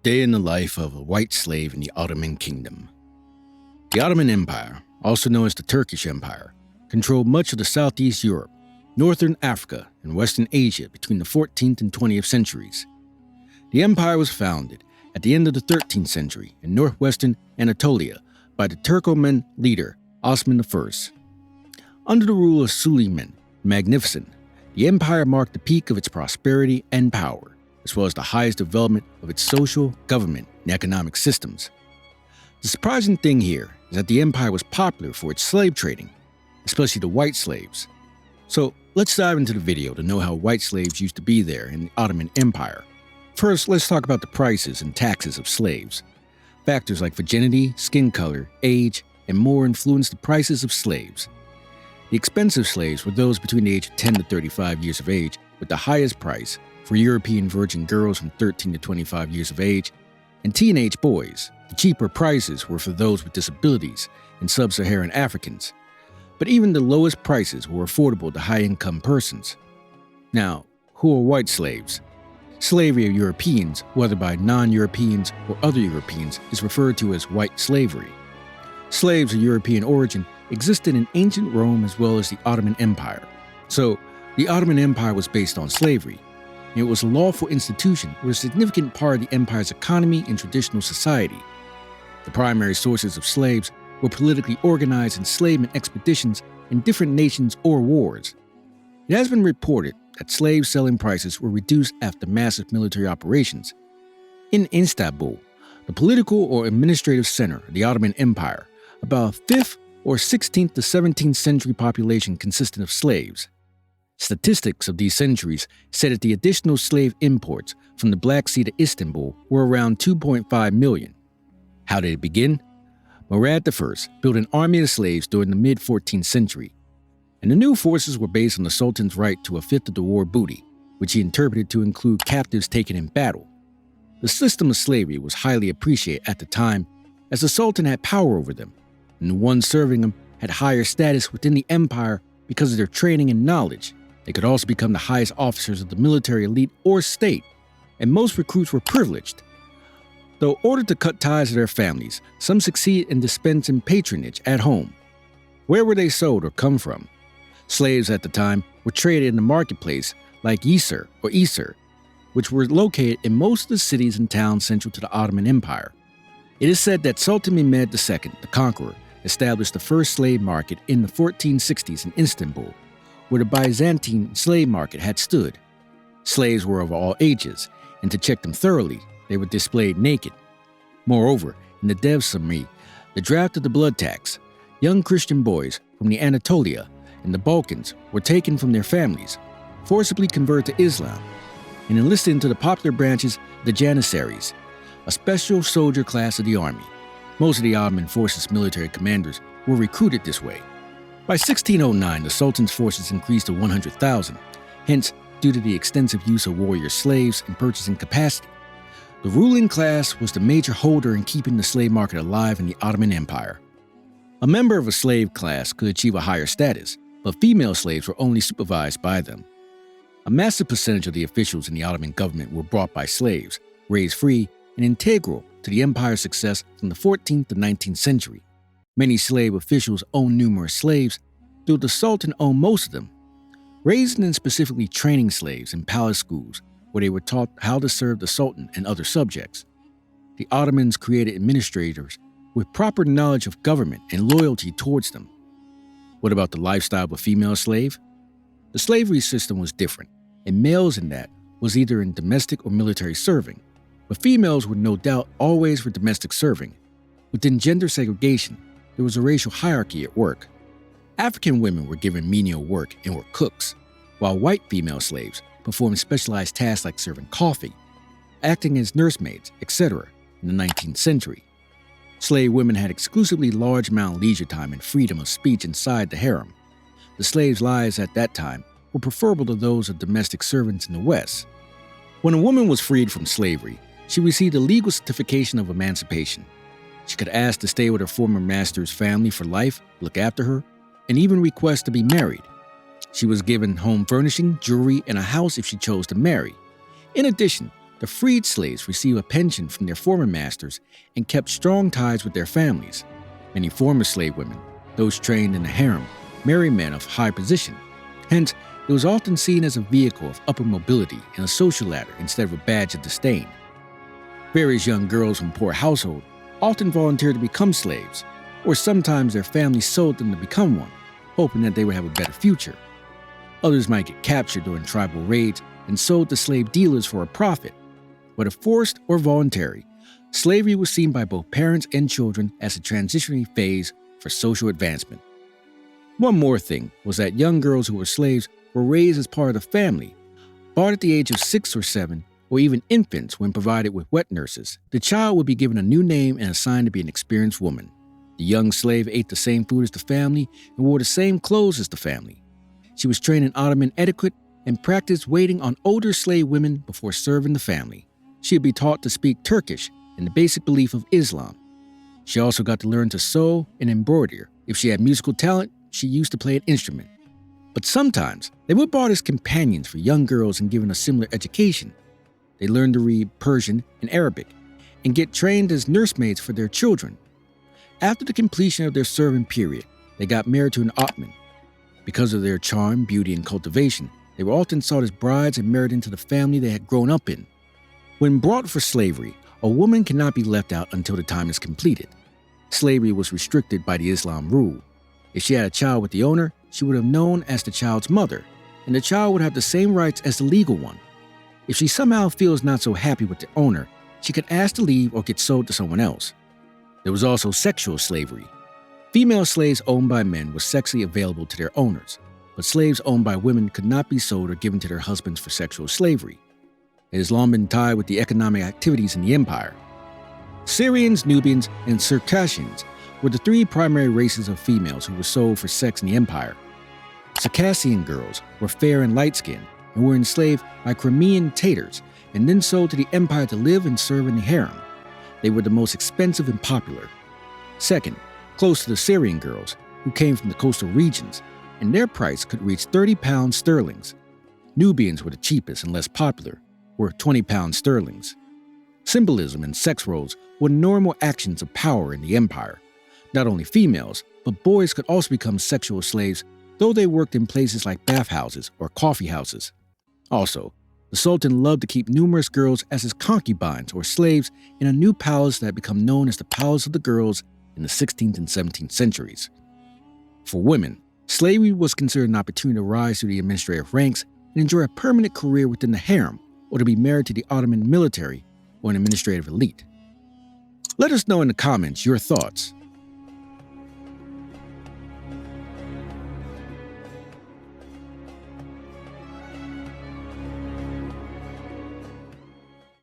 Day in the life of a white slave in the Ottoman Kingdom. The Ottoman Empire, also known as the Turkish Empire, controlled much of the Southeast Europe, Northern Africa, and Western Asia between the 14th and 20th centuries. The empire was founded at the end of the 13th century in Northwestern Anatolia by the Turkoman leader Osman I. Under the rule of Suleiman the Magnificent, the empire marked the peak of its prosperity and power, as well as the highest development of its social, government, and economic systems. The surprising thing here is that the empire was popular for its slave trading, especially the white slaves. So let's dive into the video to know how white slaves used to be there in the Ottoman Empire. First, let's talk about the prices and taxes of slaves. Factors like virginity, skin color, age, and more influenced the prices of slaves. The expensive slaves were those between the age of 10 to 35 years of age, with the highest price for European virgin girls from 13 to 25 years of age, and teenage boys. The cheaper prices were for those with disabilities and sub-Saharan Africans. But even the lowest prices were affordable to high-income persons. Now, who are white slaves? Slavery of Europeans, whether by non-Europeans or other Europeans, is referred to as white slavery. Slaves of European origin existed in ancient Rome as well as the Ottoman Empire. So, the Ottoman Empire was based on slavery. It was a lawful institution with a significant part of the empire's economy and traditional society. The primary sources of slaves were politically organized enslavement expeditions in different nations or wars. It has been reported that slave selling prices were reduced after massive military operations. In Istanbul, the political or administrative center of the Ottoman Empire, about a 5th or 16th to 17th century population consisted of slaves. Statistics of these centuries said that the additional slave imports from the Black Sea to Istanbul were around 2.5 million. How did it begin? Murad I built an army of slaves during the mid-14th century, and the new forces were based on the Sultan's right to a fifth of the war booty, which he interpreted to include captives taken in battle. The system of slavery was highly appreciated at the time, as the Sultan had power over them, and the ones serving them had higher status within the empire because of their training and knowledge. They could also become the highest officers of the military elite or state, and most recruits were privileged. Though ordered to cut ties to their families, some succeeded in dispensing patronage at home. Where were they sold or come from? Slaves at the time were traded in the marketplace like Yisr or Isr, which were located in most of the cities and towns central to the Ottoman Empire. It is said that Sultan Mehmed II, the Conqueror, established the first slave market in the 1460s in Istanbul, where the Byzantine slave market had stood. Slaves were of all ages, and to check them thoroughly, they were displayed naked. Moreover, in the Devsami, the draft of the blood tax, young Christian boys from the Anatolia and the Balkans were taken from their families, forcibly converted to Islam, and enlisted into the popular branches of the Janissaries, a special soldier class of the army. Most of the Ottoman forces' military commanders were recruited this way. By 1609, the Sultan's forces increased to 100,000, hence, due to the extensive use of warrior slaves and purchasing capacity. The ruling class was the major holder in keeping the slave market alive in the Ottoman Empire. A member of a slave class could achieve a higher status, but female slaves were only supervised by them. A massive percentage of the officials in the Ottoman government were brought by slaves, raised free, and integral to the empire's success from the 14th to 19th century. Many slave officials owned numerous slaves, though the Sultan owned most of them. Raising and specifically training slaves in palace schools, where they were taught how to serve the Sultan and other subjects. The Ottomans created administrators with proper knowledge of government and loyalty towards them. What about the lifestyle of a female slave? The slavery system was different, and males in that was either in domestic or military serving, but females were no doubt always for domestic serving. Within gender segregation, there was a racial hierarchy at work. African women were given menial work and were cooks, while white female slaves performed specialized tasks like serving coffee, acting as nursemaids, etc. in the 19th century. Slave women had exclusively large amount of leisure time and freedom of speech inside the harem. The slaves' lives at that time were preferable to those of domestic servants in the West. When a woman was freed from slavery, she received a legal certification of emancipation. She could ask to stay with her former master's family for life, look after her, and even request to be married. She was given home furnishing, jewelry, and a house if she chose to marry. In addition, The freed slaves received a pension from their former masters and kept strong ties with their families. Many former slave women, those trained in the harem, married men of high position. Hence, it was often seen as a vehicle of upper mobility and a social ladder instead of a badge of disdain. Various young girls from poor households often volunteered to become slaves, or sometimes their families sold them to become one, hoping that they would have a better future. Others might get captured during tribal raids and sold to slave dealers for a profit. Whether forced or voluntary, slavery was seen by both parents and children as a transitionary phase for social advancement. One more thing was that young girls who were slaves were raised as part of the family. Bought at the age of 6 or 7, or even infants when provided with wet nurses, the child would be given a new name and assigned to be an experienced woman. The young slave ate the same food as the family and wore the same clothes as the family. She was trained in Ottoman etiquette and practiced waiting on older slave women before serving the family. She would be taught to speak Turkish and the basic belief of Islam. She also got to learn to sew and embroider. If she had musical talent, she used to play an instrument. But sometimes, they were brought as companions for young girls and given a similar education. They learned to read Persian and Arabic and get trained as nursemaids for their children. After the completion of their serving period, they got married to an Ottoman. Because of their charm, beauty, and cultivation, they were often sought as brides and married into the family they had grown up in. When brought for slavery, a woman cannot be left out until the time is completed. Slavery was restricted by the Islam rule. If she had a child with the owner, she would have known as the child's mother, and the child would have the same rights as the legal one. If she somehow feels not so happy with the owner, she could ask to leave or get sold to someone else. There was also sexual slavery. Female slaves owned by men were sexually available to their owners, but slaves owned by women could not be sold or given to their husbands for sexual slavery. It has long been tied with the economic activities in the empire. Syrians, Nubians, and Circassians were the 3 primary races of females who were sold for sex in the empire. Circassian girls were fair and light-skinned and were enslaved by Crimean Tatars and then sold to the empire to live and serve in the harem. They were the most expensive and popular. Second, close to the Syrian girls, who came from the coastal regions, and their price could reach 30 pounds sterlings. Nubians were the cheapest and less popular, worth 20 pounds sterlings. Symbolism and sex roles were normal actions of power in the empire. Not only females, but boys could also become sexual slaves, though they worked in places like bathhouses or coffee houses. Also, the Sultan loved to keep numerous girls as his concubines or slaves in a new palace that had become known as the Palace of the Girls in the 16th and 17th centuries. For women, slavery was considered an opportunity to rise through the administrative ranks and enjoy a permanent career within the harem, or to be married to the Ottoman military or an administrative elite. Let us know in the comments your thoughts.